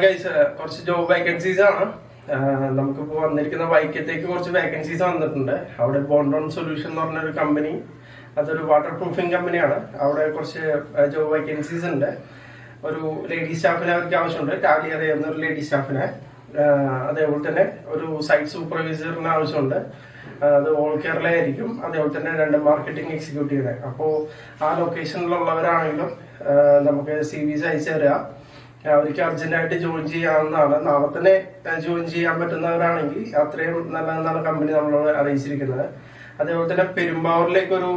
കുറച്ച് job vacancies ആണ്. നമുക്കിപ്പോ വന്നിരിക്കുന്ന വൈക്കത്തേക്ക് കുറച്ച് വേക്കൻസീസ് വന്നിട്ടുണ്ട്. അവിടെ ബോണ്ടോൺ സൊല്യൂഷൻ എന്ന് പറഞ്ഞൊരു കമ്പനി, അതൊരു വാട്ടർ പ്രൂഫിംഗ് കമ്പനിയാണ്. അവിടെ കുറച്ച് ജോബ് വേക്കൻസീസ് ഉണ്ട്. ഒരു ലേഡി സ്റ്റാഫിനെ അവർക്ക് ആവശ്യമുണ്ട്, ടാലി അറിയാവുന്ന ഒരു ലേഡി സ്റ്റാഫിനെ. അതേപോലെ തന്നെ ഒരു സൈറ്റ് സൂപ്പർവൈസറിന് ആവശ്യമുണ്ട്. അത് ഓൾ കേരള ആയിരിക്കും. അതേപോലെ തന്നെ 2 മാർക്കറ്റിംഗ് എക്സിക്യൂട്ടീവിനെ. അപ്പോൾ ആ ലൊക്കേഷനിലുള്ളവരാണെങ്കിലും നമുക്ക് CVs അയച്ചു തരിക. അവർക്ക് അർജന്റായിട്ട് ജോയിൻ ചെയ്യാവുന്നതാണ്. നാളെ തന്നെ ജോയിൻ ചെയ്യാൻ പറ്റുന്നവരാണെങ്കിൽ അത്രയും നല്ലതെന്നാണ് കമ്പനി നമ്മളോട് അറിയിച്ചിരിക്കുന്നത്. അതേപോലെ തന്നെ പെരുമ്പാവൂരിലേക്ക് ഒരു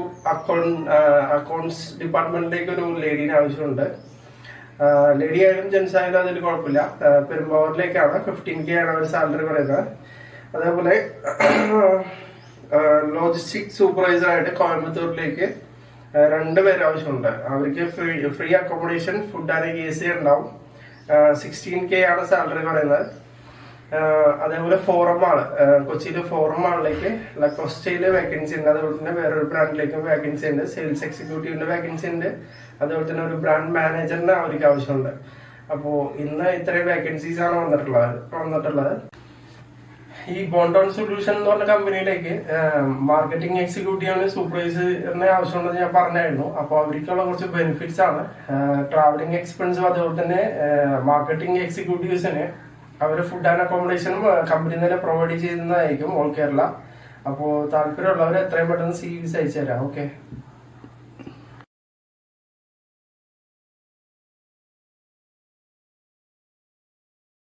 അക്കൗണ്ട്സ് ഡിപ്പാർട്ട്മെന്റിലേക്ക് ഒരു ലേഡീനെ ആവശ്യമുണ്ട്. ലേഡി ആയാലും ജെൻസ് ആയാലും അതിൽ കുഴപ്പമില്ല. പെരുമ്പാവൂരിലേക്കാണ്. 15K ആണ് അവർ സാലറി പറയുന്നത്. അതേപോലെ ലോജിസ്റ്റിക് സൂപ്പർവൈസർ ആയിട്ട് കോയമ്പത്തൂരിലേക്ക് 2 പേര് ആവശ്യമുണ്ട്. അവർക്ക് free accommodation, food and AC ഉണ്ടാവും. 16K ആണ് സാലറി പറയുന്നത്. അതേപോലെ ഫോറം മാള്, കൊച്ചിയിലെ ഫോറം മാളിലേക്ക് ലക്കോസ്റ്റയില് വേക്കൻസി ഉണ്ട്. അതുപോലെ തന്നെ വേറൊരു ബ്രാൻഡിലേക്കും വേക്കൻസി ഉണ്ട്. സെയിൽസ് എക്സിക്യൂട്ടീവിന്റെ വേക്കൻസി ഉണ്ട്. അതുപോലെ തന്നെ ഒരു ബ്രാൻഡ് മാനേജറിന് അവർക്ക് ആവശ്യമുണ്ട്. അപ്പോൾ ഇന്ന് ഇത്രയും വേക്കൻസീസ് ആണ് വന്നിട്ടുള്ളത്. ഈ ബോണ്ടോൺ സൊല്യൂഷൻ എന്ന് പറഞ്ഞ കമ്പനിയിലേക്ക് മാർക്കറ്റിംഗ് എക്സിക്യൂട്ടീവിന് സൂപ്പർവൈസറിനെ ആവശ്യമുണ്ടെന്ന് ഞാൻ പറഞ്ഞായിരുന്നു. അപ്പോൾ അവർക്കുള്ള കുറച്ച് ബെനിഫിറ്റ്സ് ആണ്. ട്രാവലിംഗ് എക്സ്പെൻസും അതുപോലെ തന്നെ മാർക്കറ്റിംഗ് എക്സിക്യൂട്ടീവ്സിന് അവർ ഫുഡ് ആൻഡ് അക്കോമഡേഷനും കമ്പനി തന്നെ പ്രൊവൈഡ് ചെയ്യുന്നതായിരിക്കും ഓൾ കേരള. അപ്പോൾ താല്പര്യമുള്ളവർ എത്രയും പെട്ടെന്ന് CVs അയച്ചു തരാം. ഓക്കെ.